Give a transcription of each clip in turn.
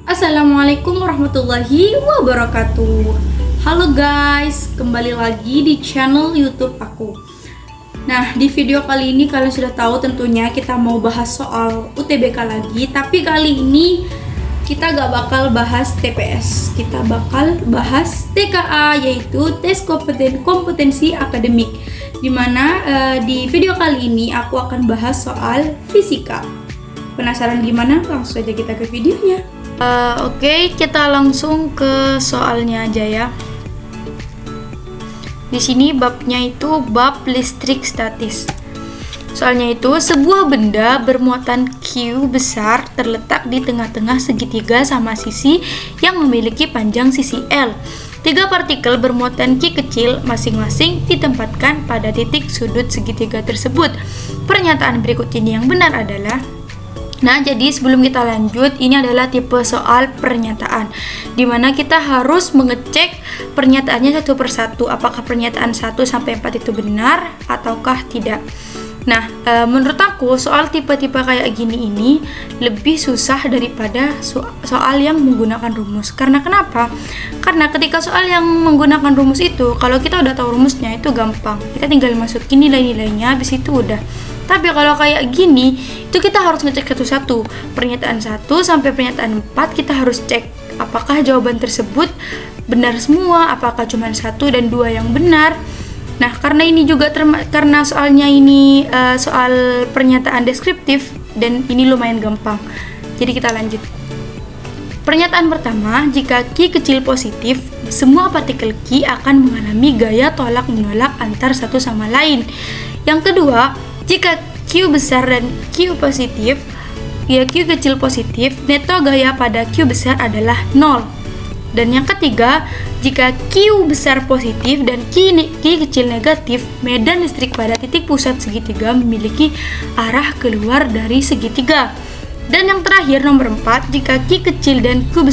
Assalamualaikum warahmatullahi wabarakatuh. Halo guys, kembali lagi di channel YouTube aku. Nah, di video kali ini kalian sudah tahu tentunya kita mau bahas soal UTBK lagi. Tapi kali ini kita gak bakal bahas TPS, kita bakal bahas TKA, yaitu tes kompetensi akademik. Dimana di video kali ini aku akan bahas soal fisika. Penasaran gimana? Langsung aja kita ke videonya. Oke, kita langsung ke soalnya aja ya. Di sini babnya itu bab listrik statis. Soalnya itu sebuah benda bermuatan Q besar terletak di tengah-tengah segitiga sama sisi yang memiliki panjang sisi L. Tiga partikel bermuatan Q kecil masing-masing ditempatkan pada titik sudut segitiga tersebut. Pernyataan berikut ini yang benar adalah. Nah, jadi sebelum kita lanjut, ini adalah tipe soal pernyataan, dimana kita harus mengecek pernyataannya satu persatu, apakah pernyataan 1 sampai 4 itu benar ataukah tidak. Nah, menurut aku soal tipe-tipe kayak gini ini lebih susah daripada soal yang menggunakan rumus. Karena kenapa? Karena ketika soal yang menggunakan rumus itu, kalau kita udah tahu rumusnya itu gampang, kita tinggal masukin nilai-nilainya, habis itu udah. Tapi kalau kayak gini, itu kita harus ngecek satu-satu. Pernyataan 1 sampai pernyataan 4 kita harus cek apakah jawaban tersebut benar semua, apakah cuma 1 dan 2 yang benar. Nah, karena ini juga karena soalnya ini soal pernyataan deskriptif dan ini lumayan gampang. Jadi kita lanjut. Pernyataan pertama, jika Q kecil positif, semua partikel Q akan mengalami gaya tolak-menolak antar satu sama lain. Yang kedua, jika Q besar dan Q positif, ya Q kecil positif, neto gaya pada Q besar adalah 0. Dan yang ketiga, jika Q besar positif dan Q kecil negatif, medan listrik pada titik pusat segitiga memiliki arah keluar dari segitiga. Dan yang terakhir, nomor 4, jika Q kecil dan Q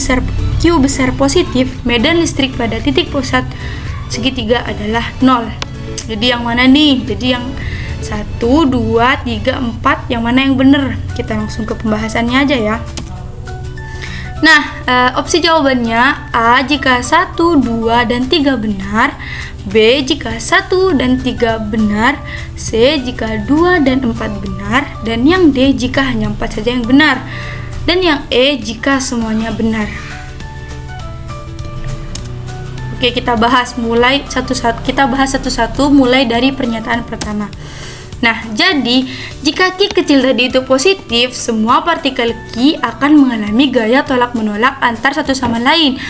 besar positif, medan listrik pada titik pusat segitiga adalah 0. Jadi yang mana nih? Jadi yang 1, 2, 3, 4 yang mana yang benar? Kita langsung ke pembahasannya aja ya. Nah, opsi jawabannya A jika 1, 2, dan 3 benar, B jika 1 dan 3 benar, C jika 2 dan 4 benar, dan yang D jika hanya 4 saja yang benar, dan yang E jika semuanya benar. Oke, kita bahas satu-satu mulai dari pernyataan pertama. Nah, jadi jika Q kecil tadi itu positif, semua partikel Q akan mengalami gaya tolak-menolak antar satu sama lain.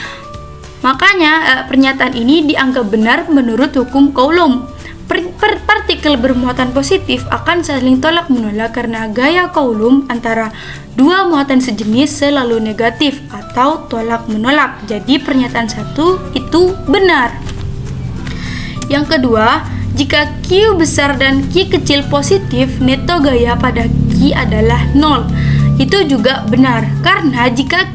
Makanya pernyataan ini dianggap benar menurut hukum Coulomb. Partikel bermuatan positif akan saling tolak-menolak karena gaya Coulomb antara dua muatan sejenis selalu negatif atau tolak-menolak. Jadi pernyataan 1 itu benar. Yang kedua, jika Q besar dan Q kecil positif, neto gaya pada Q adalah 0. Itu juga benar, karena jika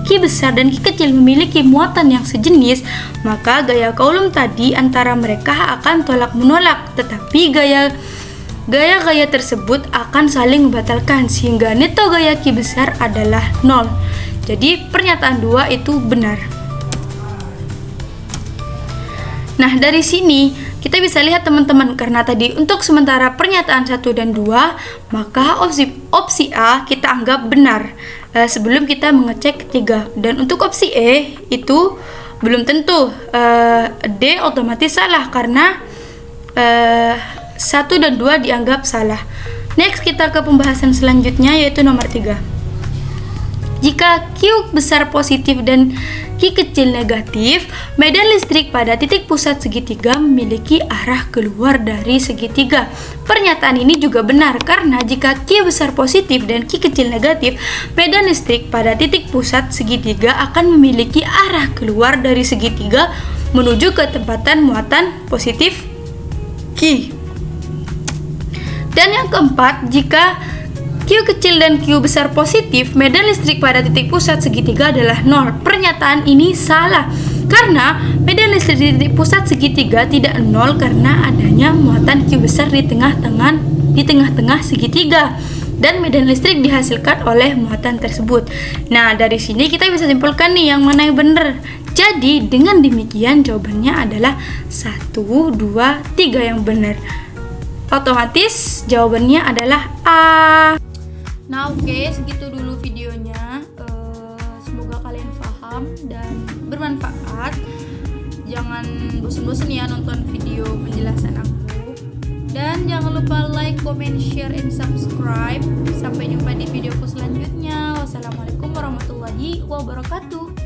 Q besar dan Q kecil memiliki muatan yang sejenis, maka gaya Coulomb tadi antara mereka akan tolak-menolak, tetapi gaya-gaya tersebut akan saling membatalkan, sehingga neto gaya Q besar adalah 0. Jadi pernyataan 2 itu benar. Nah, dari sini kita bisa lihat teman-teman, karena tadi untuk sementara pernyataan 1 dan 2, maka opsi A kita anggap benar sebelum kita mengecek 3. Dan untuk opsi E itu belum tentu, D otomatis salah karena 1 dan 2 dianggap salah. Next, kita ke pembahasan selanjutnya, yaitu nomor 3. Jika Q besar positif dan Q kecil negatif, medan listrik pada titik pusat segitiga memiliki arah keluar dari segitiga. Pernyataan ini juga benar karena jika Q besar positif dan Q kecil negatif, medan listrik pada titik pusat segitiga akan memiliki arah keluar dari segitiga menuju ke tempatan muatan positif Q. Dan yang keempat, jika Q kecil dan Q besar positif, medan listrik pada titik pusat segitiga adalah 0. Pernyataan ini salah karena medan listrik di titik pusat segitiga tidak 0 karena adanya muatan Q besar di tengah-tengah segitiga. dan medan listrik dihasilkan oleh muatan tersebut. Nah, dari sini kita bisa simpulkan nih yang mana yang benar. Jadi, dengan demikian jawabannya adalah 1, 2, 3 yang benar. Otomatis jawabannya adalah A. Nah, oke, segitu dulu videonya. Semoga kalian paham dan bermanfaat. Jangan bosan-bosan ya nonton video penjelasan aku. Dan jangan lupa like, comment, share, and subscribe. Sampai jumpa di videoku selanjutnya. Wassalamualaikum warahmatullahi wabarakatuh.